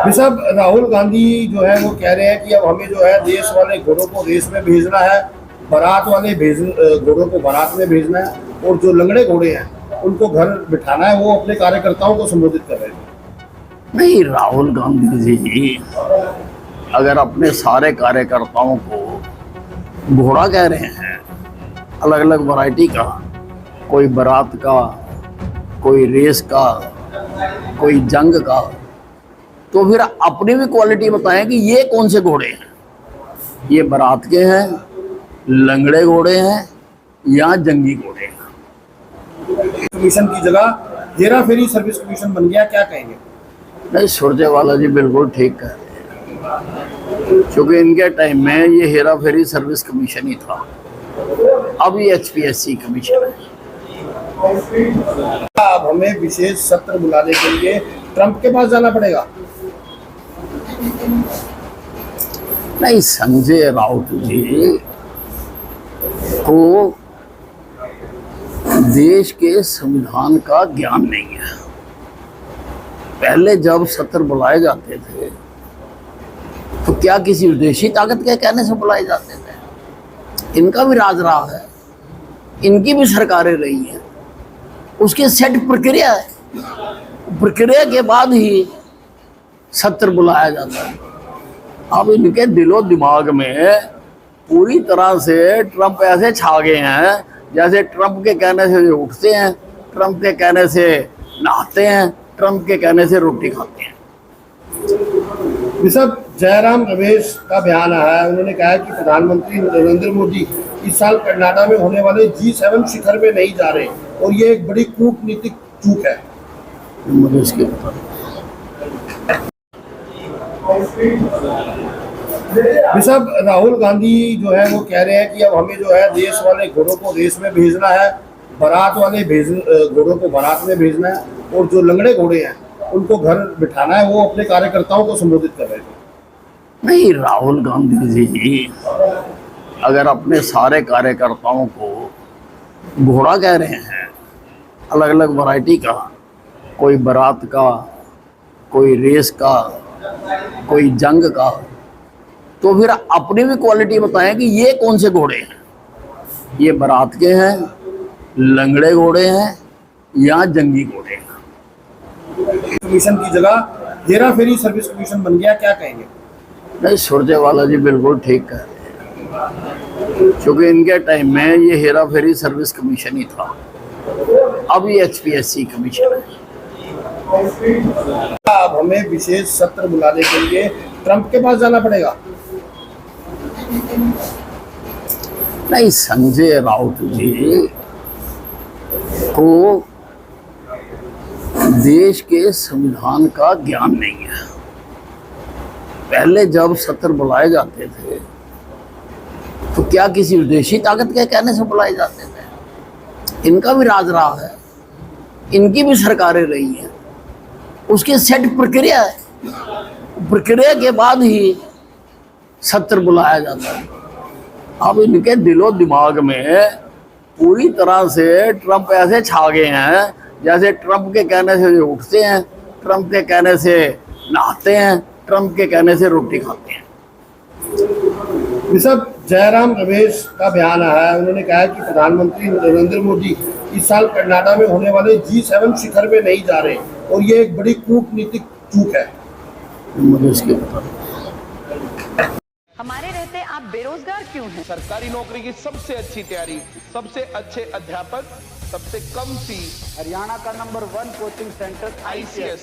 साहब, राहुल गांधी जो है वो कह रहे हैं कि अब हमें जो है देश वाले घोड़ों को देश में भेजना है, बारात वाले घोड़ों को बारात में भेजना है, और जो लंगड़े घोड़े हैं उनको घर बिठाना है। वो अपने कार्यकर्ताओं को संबोधित कर रहे हैं। नहीं, राहुल गांधी जी अगर अपने सारे कार्यकर्ताओं को घोड़ा कह रहे हैं, अलग अलग वैरायटी का, कोई बारात का, कोई रेस का, कोई जंग का, तो फिर अपनी भी क्वालिटी बताएं कि ये कौन से घोड़े हैं। ये बारात के हैं, लंगड़े घोड़े हैं या जंगी घोड़े हैं। कमीशन की जगह हेरा फेरी सर्विस कमीशन बन गया, क्या कहेंगे? नहीं, सुरजेवाला जी बिल्कुल ठीक कह रहे हैं, क्योंकि इनके टाइम में ये हेरा फेरी सर्विस कमीशन ही था, अब ये HPSC कमीशन है। अब हमें विशेष सत्र बुलाने के लिए ट्रंप के पास जाना पड़ेगा? नहीं, संजय राउत जी को देश के संविधान का ज्ञान नहीं है। पहले जब सत्र बुलाए जाते थे तो क्या किसी विदेशी ताकत के कहने से बुलाए जाते थे? इनका भी राज रहा है, इनकी भी सरकारें रही हैं, उसकी सेट प्रक्रिया है, प्रक्रिया के बाद ही सत्र बुलाया जाता है। अब इनके दिलो दिमाग में पूरी तरह से ट्रंप ऐसे छा गए हैं जैसे ट्रंप के कहने से उठते हैं, ट्रंप के कहने से नहाते हैं, ट्रंप के कहने से रोटी खाते हैं। सब जयराम रमेश का बयान आया है, उन्होंने कहा है कि प्रधानमंत्री नरेंद्र मोदी इस साल कनाडा में होने वाले G7 शिखर में नहीं जा रहे और ये एक बड़ी कूटनीतिक चूक है। मुझे इसके साहब, राहुल गांधी जो है वो कह रहे हैं कि अब हमें जो है देश वाले घोड़ों को देश में भेजना है, बारात वाले घोड़ों को बारात में भेजना है, और जो लंगड़े घोड़े हैं उनको घर बिठाना है। वो अपने कार्यकर्ताओं को संबोधित कर रहे हैं। नहीं, राहुल गांधी जी अगर अपने सारे कार्यकर्ताओं को घोड़ा कह रहे हैं, अलग अलग वैरायटी का, कोई बारात का, कोई रेस का, कोई जंग का, तो फिर अपनी भी क्वालिटी बताएं कि ये कौन से घोड़े हैं। ये बारात के हैं, लंगड़े घोड़े हैं या जंगी घोड़े हैं। कमीशन की जगह हेरा फेरी सर्विस कमीशन बन गया, क्या कहेंगे? नहीं, सुरजेवाला जी बिल्कुल ठीक कह रहे हैं, क्योंकि इनके टाइम में ये हेरा फेरी सर्विस कमीशन ही था, अब ये HPSC कमीशन है। अब हमें विशेष सत्र बुलाने के लिए ट्रंप के पास जाना पड़ेगा? नहीं, संजय राउत जी को देश के संविधान का ज्ञान नहीं है। पहले जब सत्र बुलाए जाते थे तो क्या किसी विदेशी ताकत के कहने से बुलाए जाते थे? इनका भी राज रहा है, इनकी भी सरकारें रही हैं, उसकी सेट प्रक्रिया है, प्रक्रिया के बाद ही सत्र बुलाया जाता है। अब इनके दिलो दिमाग में पूरी तरह से ट्रंप ऐसे छा गए हैं जैसे ट्रंप के कहने से उठते हैं, ट्रंप के कहने से नहाते हैं, ट्रंप के कहने से रोटी खाते हैं। सब जयराम रमेश का बयान आया है, उन्होंने कहा है कि प्रधानमंत्री नरेंद्र मोदी इस साल कनाडा में होने वाले G7 शिखर में नहीं जा रहे और ये एक बड़ी कूटनीतिक चूक है। मुझे इसके हमारे रहते आप बेरोजगार क्यों हैं? सरकारी नौकरी की सबसे अच्छी तैयारी, सबसे अच्छे अध्यापक, सबसे कम फीस, हरियाणा का नंबर 1 कोचिंग सेंटर ICS